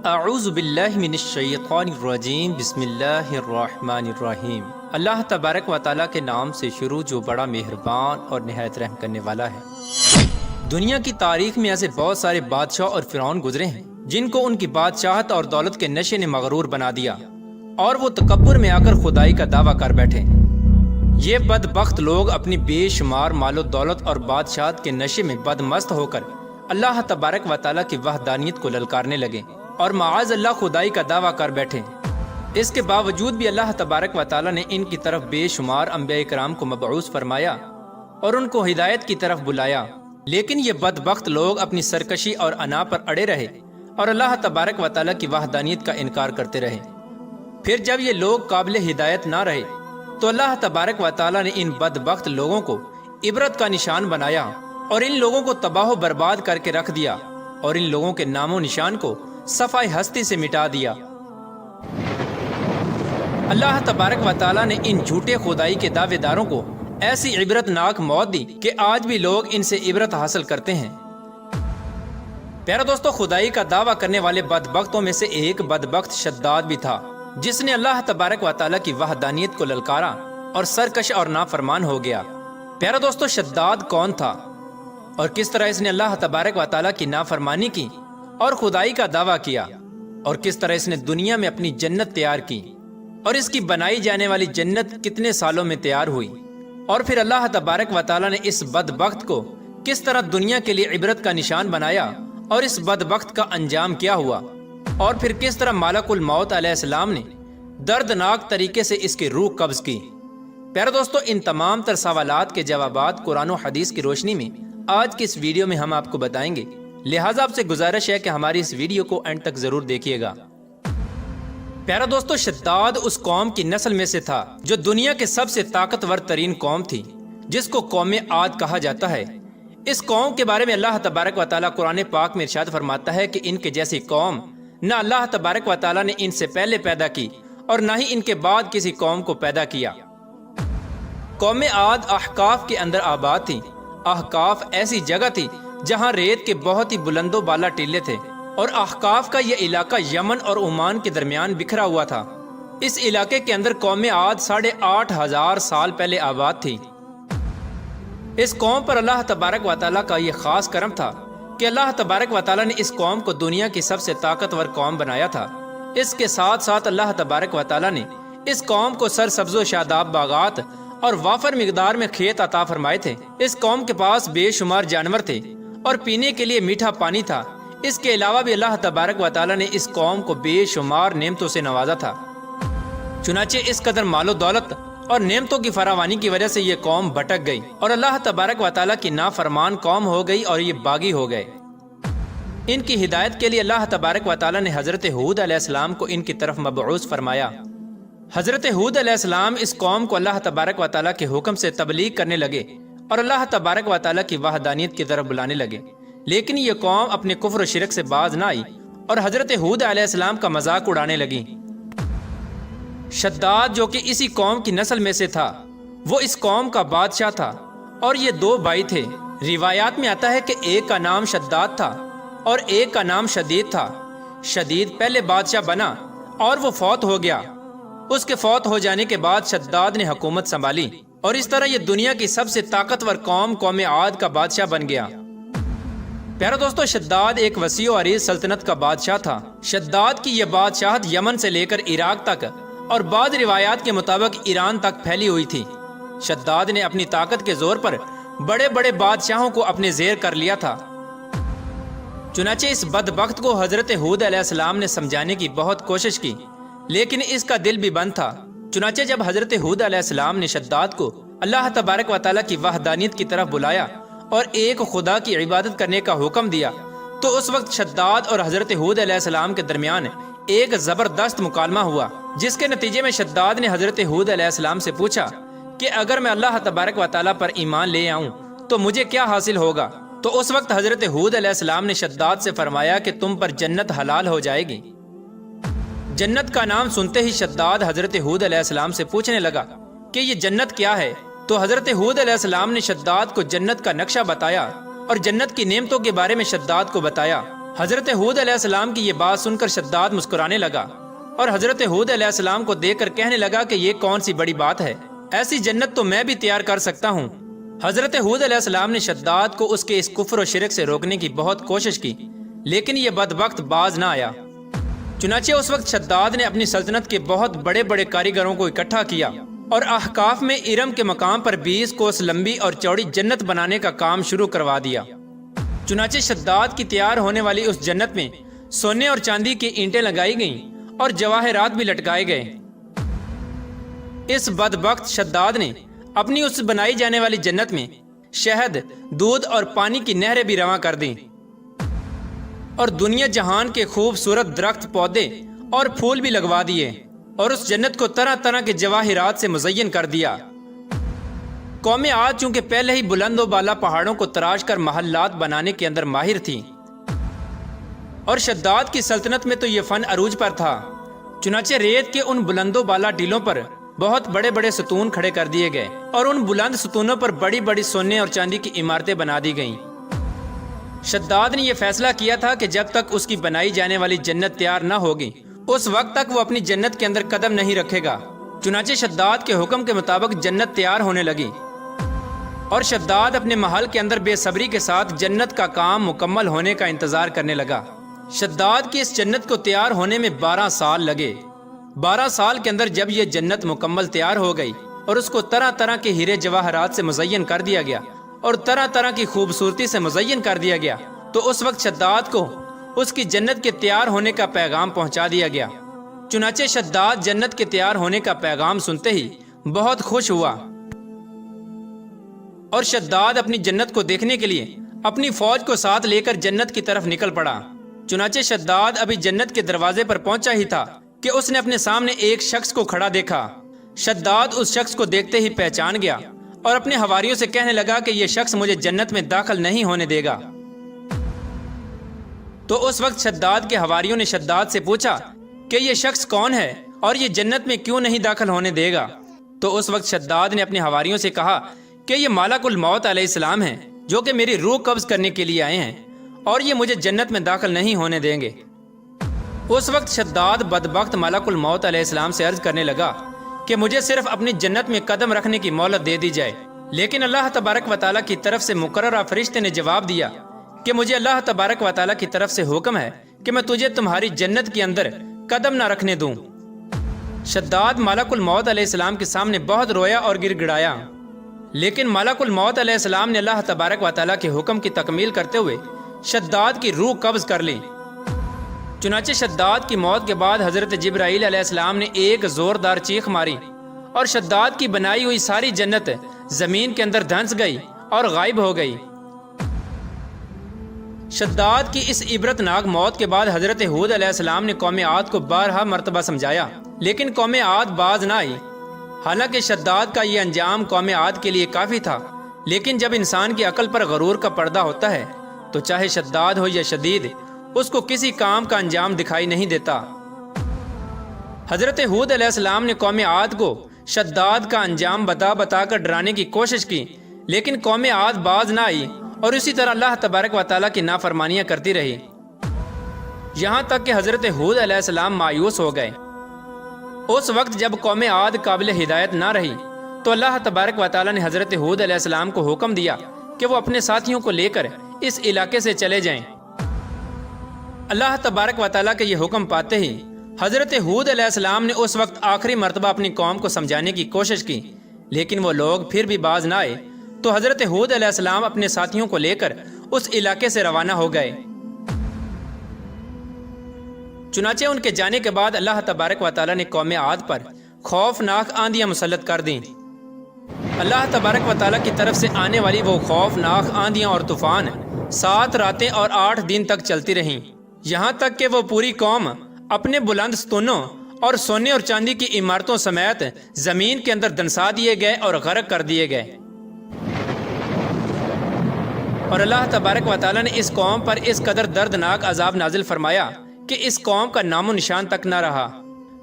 اعوذ باللہ من الشیطان الرجیم بسم اللہ الرحمن الرحیم۔ اللہ تبارک و تعالیٰ کے نام سے شروع جو بڑا مہربان اور نہایت رحم کرنے والا ہے۔ دنیا کی تاریخ میں ایسے بہت سارے بادشاہ اور فرعون گزرے ہیں جن کو ان کی بادشاہت اور دولت کے نشے نے مغرور بنا دیا اور وہ تکبر میں آ کر خدائی کا دعویٰ کر بیٹھے۔ یہ بدبخت لوگ اپنی بے شمار مال و دولت اور بادشاہت کے نشے میں بدمست ہو کر اللہ تبارک و تعالیٰ کی وحدانیت کو للکارنے لگے اور معاذ اللہ خدائی کا دعویٰ کر بیٹھے۔ اس کے باوجود بھی اللہ تبارک و تعالیٰ نے ان کی طرف بے شمار انبیاء کرام کو مبعوث فرمایا اور ان کو ہدایت کی طرف بلایا، لیکن یہ بدبخت لوگ اپنی سرکشی اور انا پر اڑے رہے اور اللہ تبارک و تعالیٰ کی وحدانیت کا انکار کرتے رہے۔ پھر جب یہ لوگ قابل ہدایت نہ رہے تو اللہ تبارک و تعالیٰ نے ان بدبخت لوگوں کو عبرت کا نشان بنایا اور ان لوگوں کو تباہ و برباد کر کے رکھ دیا اور ان لوگوں کے نام و نشان کو صفحہ ہستی سے مٹا دیا۔ اللہ تبارک و تعالیٰ نے ان جھوٹے خدائی کے دعوے داروں کو ایسی عبرت ناک موت دی کہ آج بھی لوگ ان سے عبرت حاصل کرتے ہیں۔ پیارا دوستو، خدائی کا دعویٰ کرنے والے بدبختوں میں سے ایک بدبخت شداد بھی تھا جس نے اللہ تبارک و تعالیٰ کی وحدانیت کو للکارا اور سرکش اور نافرمان ہو گیا۔ پیارا دوستو، شداد کون تھا اور کس طرح اس نے اللہ تبارک و تعالیٰ کی نافرمانی کی اور خدائی کا دعویٰ کیا، اور کس طرح اس نے دنیا میں اپنی جنت تیار کی اور اس کی بنائی جانے والی جنت کتنے سالوں میں تیار ہوئی، اور پھر اللہ تبارک و تعالیٰ نے اس بدبخت کو کس طرح دنیا کے لیے عبرت کا نشان بنایا اور اس بدبخت کا انجام کیا ہوا، اور پھر کس طرح ملک الموت علیہ السلام نے دردناک طریقے سے اس کی روح قبض کی۔ پیارے دوستو، ان تمام تر سوالات کے جوابات قرآن و حدیث کی روشنی میں آج کی اس ویڈیو میں ہم آپ کو بتائیں گے، لہٰذا آپ سے گزارش ہے کہ ہماری اس ویڈیو کو اینڈ تک ضرور دیکھیے گا۔ پیارا دوستو، شداد اس قوم کی نسل میں سے تھا جو دنیا کے سب سے طاقتور ترین قوم تھی، جس کو قوم عاد کہا جاتا ہے۔ اس قوم کے بارے میں اللہ تبارک و تعالیٰ قرآن پاک میں ارشاد فرماتا ہے کہ ان کے جیسی قوم نہ اللہ تبارک و تعالیٰ نے ان سے پہلے پیدا کی اور نہ ہی ان کے بعد کسی قوم کو پیدا کیا۔ قوم عاد احقاف کے اندر آباد تھی۔ احقاف ایسی جگہ تھی جہاں ریت کے بہت ہی بلند و بالا ٹیلے تھے، اور احقاف کا یہ علاقہ یمن اور عمان کے درمیان بکھرا ہوا تھا۔ اس علاقے کے اندر قوم عاد 8,500 سال پہلے آباد تھی۔ اس قوم پر اللہ تبارک و تعالیٰ کا یہ خاص کرم تھا کہ اللہ تبارک و تعالیٰ نے اس قوم کو دنیا کی سب سے طاقتور قوم بنایا تھا۔ اس کے ساتھ ساتھ اللہ تبارک و تعالیٰ نے اس قوم کو سرسبز و شاداب باغات اور وافر مقدار میں کھیت عطا فرمائے تھے۔ اس قوم کے پاس بے شمار جانور تھے اور پینے کے لیے میٹھا پانی تھا۔ اس کے علاوہ بھی اللہ تبارک و تعالیٰ نے اس قوم کو بے شمار نعمتوں سے نوازا تھا۔ چنانچہ اس قدر مال و دولت اور نعمتوں کی فراوانی کی وجہ سے یہ قوم بھٹک گئی اور اللہ تبارک و تعالیٰ کی نافرمان قوم ہو گئی اور یہ باغی ہو گئے۔ ان کی ہدایت کے لیے اللہ تبارک و تعالیٰ نے حضرت ہود علیہ السلام کو ان کی طرف مبعوث فرمایا۔ حضرت ہود علیہ السلام اس قوم کو اللہ تبارک و تعالیٰ کے حکم سے تبلیغ کرنے لگے اور اللہ تبارک و تعالیٰ کی وحدانیت کی طرف بلانے لگے، لیکن یہ قوم اپنے کفر و شرک سے باز نہ آئی اور حضرت ہود علیہ السلام کا مذاق اڑانے لگی۔ شداد جو کہ اسی قوم کی نسل میں سے تھا، وہ اس قوم کا بادشاہ تھا اور یہ 2 بھائی تھے۔ روایات میں آتا ہے کہ ایک کا نام شداد تھا اور ایک کا نام شدید تھا۔ شدید پہلے بادشاہ بنا اور وہ فوت ہو گیا۔ اس کے فوت ہو جانے کے بعد شداد نے حکومت سنبھالی اور اس طرح یہ دنیا کی سب سے طاقتور قوم عاد کا بادشاہ بن گیا۔ پیارا دوستو، شداد ایک وسیع و عریض سلطنت کا بادشاہ تھا۔ شداد کی یہ بادشاہت یمن سے لے کر عراق تک اور بعض روایات کے مطابق ایران تک پھیلی ہوئی تھی۔ شداد نے اپنی طاقت کے زور پر بڑے بڑے بادشاہوں کو اپنے زیر کر لیا تھا۔ چنانچہ اس بدبخت کو حضرت ہود علیہ السلام نے سمجھانے کی بہت کوشش کی، لیکن اس کا دل بھی بند تھا۔ چنانچہ جب حضرت ہود علیہ السلام نے شداد کو اللہ تبارک و تعالیٰ کی وحدانیت کی طرف بلایا اور ایک خدا کی عبادت کرنے کا حکم دیا، تو اس وقت شداد اور حضرت ہود علیہ السلام کے درمیان ایک زبردست مکالمہ ہوا، جس کے نتیجے میں شداد نے حضرت ہود علیہ السلام سے پوچھا کہ اگر میں اللہ تبارک و تعالیٰ پر ایمان لے آؤں تو مجھے کیا حاصل ہوگا؟ تو اس وقت حضرت ہود علیہ السلام نے شداد سے فرمایا کہ تم پر جنت حلال ہو جائے گی۔ جنت کا نام سنتے ہی شداد حضرت ہود علیہ السلام سے پوچھنے لگا کہ یہ جنت کیا ہے؟ تو حضرت ہود علیہ السلام نے شداد کو جنت کا نقشہ بتایا اور جنت کی نعمتوں کے بارے میں شداد کو بتایا۔ حضرت ہود علیہ السلام کی یہ بات سن کر شداد مسکرانے لگا اور حضرت ہود علیہ السلام کو دیکھ کر کہنے لگا کہ یہ کون سی بڑی بات ہے، ایسی جنت تو میں بھی تیار کر سکتا ہوں۔ حضرت ہود علیہ السلام نے شداد کو اس کے اس کفر و شرک سے روکنے کی بہت کوشش کی، لیکن یہ بدبخت باز نہ آیا۔ چنانچہ اس وقت شداد نے اپنی سلطنت کے بہت بڑے بڑے کاریگروں کو اکٹھا کیا اور احقاف میں ارم کے مقام پر 20 کوس لمبی اور چوڑی جنت بنانے کا کام شروع کروا دیا۔ چنانچہ شداد کی تیار ہونے والی اس جنت میں سونے اور چاندی کی اینٹیں لگائی گئیں اور جواہرات بھی لٹکائے گئے۔ اس بدبخت شداد نے اپنی اس بنائی جانے والی جنت میں شہد، دودھ اور پانی کی نہریں بھی رواں کر دیں اور دنیا جہان کے خوبصورت درخت، پودے اور پھول بھی لگوا دیے اور اس جنت کو طرح طرح کے جواہرات سے مزین کر دیا۔ قوم عاد چونکہ پہلے ہی بلند و بالا پہاڑوں کو تراش کر محلات بنانے کے اندر ماہر تھی اور شداد کی سلطنت میں تو یہ فن عروج پر تھا، چنانچہ ریت کے ان بلند و بالا ٹیلوں پر بہت بڑے بڑے ستون کھڑے کر دیے گئے اور ان بلند ستونوں پر بڑی بڑی سونے اور چاندی کی عمارتیں بنا دی گئیں۔ شداد نے یہ فیصلہ کیا تھا کہ جب تک اس کی بنائی جانے والی جنت تیار نہ ہوگی اس وقت تک وہ اپنی جنت کے اندر قدم نہیں رکھے گا۔ چنانچہ شداد کے حکم کے مطابق جنت تیار ہونے لگی اور شداد اپنے محل کے اندر بے صبری کے ساتھ جنت کا کام مکمل ہونے کا انتظار کرنے لگا۔ شداد کی اس جنت کو تیار ہونے میں 12 سال لگے۔ 12 سال کے اندر جب یہ جنت مکمل تیار ہو گئی اور اس کو طرح طرح کے ہیرے جواہرات سے مزین کر دیا گیا اور طرح طرح کی خوبصورتی سے مزین کر دیا گیا، تو اس وقت شداد کو اس کی جنت کے تیار ہونے کا پیغام پہنچا دیا گیا۔ چنانچہ شداد جنت کے تیار ہونے کا پیغام سنتے ہی بہت خوش ہوا اور شداد اپنی جنت کو دیکھنے کے لیے اپنی فوج کو ساتھ لے کر جنت کی طرف نکل پڑا۔ چنانچہ شداد ابھی جنت کے دروازے پر پہنچا ہی تھا کہ اس نے اپنے سامنے ایک شخص کو کھڑا دیکھا۔ شداد اس شخص کو دیکھتے ہی پہچان گیا اور اپنے حواریوں سے کہنے لگا کہ یہ شخص مجھے جنت میں داخل نہیں ہونے دے گا۔ تو اس وقت شداد کے حواریوں نے شداد سے پوچھا کہ یہ شخص کون ہے اور یہ جنت میں کیوں نہیں داخل ہونے دے گا؟ تو اس وقت شداد نے اپنے حواریوں سے کہا کہ یہ ملک الموت علیہ السلام ہیں جو کہ میری روح قبض کرنے کے لیے آئے ہیں اور یہ مجھے جنت میں داخل نہیں ہونے دیں گے۔ اس وقت شداد بدبخت ملک الموت علیہ السلام سے عرض کرنے لگا کہ مجھے صرف اپنی جنت میں قدم رکھنے کی مہلت دے دی جائے، لیکن اللہ تبارک و تعالیٰ کی طرف سے مقررہ فرشتے نے جواب دیا کہ مجھے اللہ تبارک و تعالیٰ کی طرف سے حکم ہے کہ میں تجھے تمہاری جنت کے اندر قدم نہ رکھنے دوں۔ شداد ملک الموت علیہ السلام کے سامنے بہت رویا اور گر گڑایا، لیکن ملک الموت علیہ السلام نے اللہ تبارک و تعالیٰ کے حکم کی تکمیل کرتے ہوئے شداد کی روح قبض کر لی۔ چنانچہ شداد کی موت کے بعد حضرت جبرائیل علیہ السلام نے ایک زوردار چیخ ماری اور شداد کی بنائی ہوئی ساری جنت زمین کے اندر دھنس گئی اور غائب ہو گئی۔ شداد کی اس عبرت ناک موت کے بعد حضرت ہود علیہ السلام نے قوم عاد کو بارہا مرتبہ سمجھایا، لیکن قوم عاد باز نہ آئی۔ حالانکہ شداد کا یہ انجام قوم عاد کے لیے کافی تھا، لیکن جب انسان کی عقل پر غرور کا پردہ ہوتا ہے تو چاہے شداد ہو یا شدید، اس کو کسی کام کا انجام دکھائی نہیں دیتا۔ حضرت ہود علیہ السلام نے قوم عاد کو شداد کا انجام بتا بتا کر ڈرانے کی کوشش کی، لیکن قوم عاد باز نہ آئی اور اسی طرح اللہ تبارک و تعالیٰ کی نافرمانیاں کرتی رہی، یہاں تک کہ حضرت ہود علیہ السلام مایوس ہو گئے۔ اس وقت جب قوم عاد قابل ہدایت نہ رہی تو اللہ تبارک و تعالیٰ نے حضرت ہود علیہ السلام کو حکم دیا کہ وہ اپنے ساتھیوں کو لے کر اس علاقے سے چلے جائیں۔ اللہ تبارک و تعالیٰ کے یہ حکم پاتے ہی حضرت ہود علیہ السلام نے اس وقت آخری مرتبہ اپنی قوم کو سمجھانے کی کوشش کی، لیکن وہ لوگ پھر بھی باز نہ آئے، تو حضرت ہود علیہ السلام اپنے ساتھیوں کو لے کر اس علاقے سے روانہ ہو گئے۔ چنانچہ ان کے جانے کے بعد اللہ تبارک و تعالیٰ نے قوم عاد پر خوفناک آندیاں مسلط کر دیں۔ اللہ تبارک و تعالیٰ کی طرف سے آنے والی وہ خوفناک آندیاں اور طوفان 7 راتیں اور 8 دن تک چلتی رہیں، یہاں تک کہ وہ پوری قوم اپنے بلند ستونوں اور سونے اور چاندی کی عمارتوں سمیت زمین کے اندر دنسا دیے گئے اور غرق کر دیے گئے۔ اور اللہ تبارک و تعالیٰ نے اس قوم پر اس قدر دردناک عذاب نازل فرمایا کہ اس قوم کا نام و نشان تک نہ رہا۔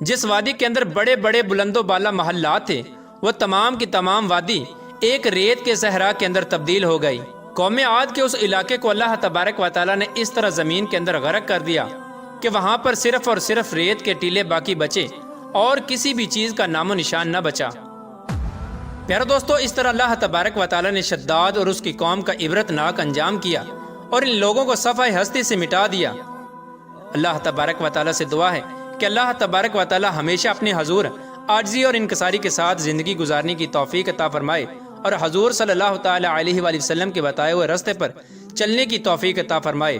جس وادی کے اندر بڑے بڑے بلند و بالا محلات تھے، وہ تمام کی تمام وادی ایک ریت کے صحرا کے اندر تبدیل ہو گئی۔ قوم عاد کے اس علاقے کو اللہ تبارک و تعالیٰ نے اس طرح زمین کے اندر غرق کر دیا کہ وہاں پر صرف اور صرف ریت کے ٹیلے باقی بچے اور کسی بھی چیز کا نام و نشان نہ بچا۔ پیارے دوستو، اس طرح اللہ تبارک و تعالیٰ نے شداد اور اس کی قوم کا عبرت ناک انجام کیا اور ان لوگوں کو صفحہ ہستی سے مٹا دیا۔ اللہ تبارک و تعالیٰ سے دعا ہے کہ اللہ تبارک و تعالیٰ ہمیشہ اپنے حضور عاجزی اور انکساری کے ساتھ زندگی گزارنے کی توفیق عطا فرمائے اور حضور صلی اللہ تعالیٰ علیہ وآلہ وسلم کے بتائے ہوئے راستے پر چلنے کی توفیق عطا فرمائے۔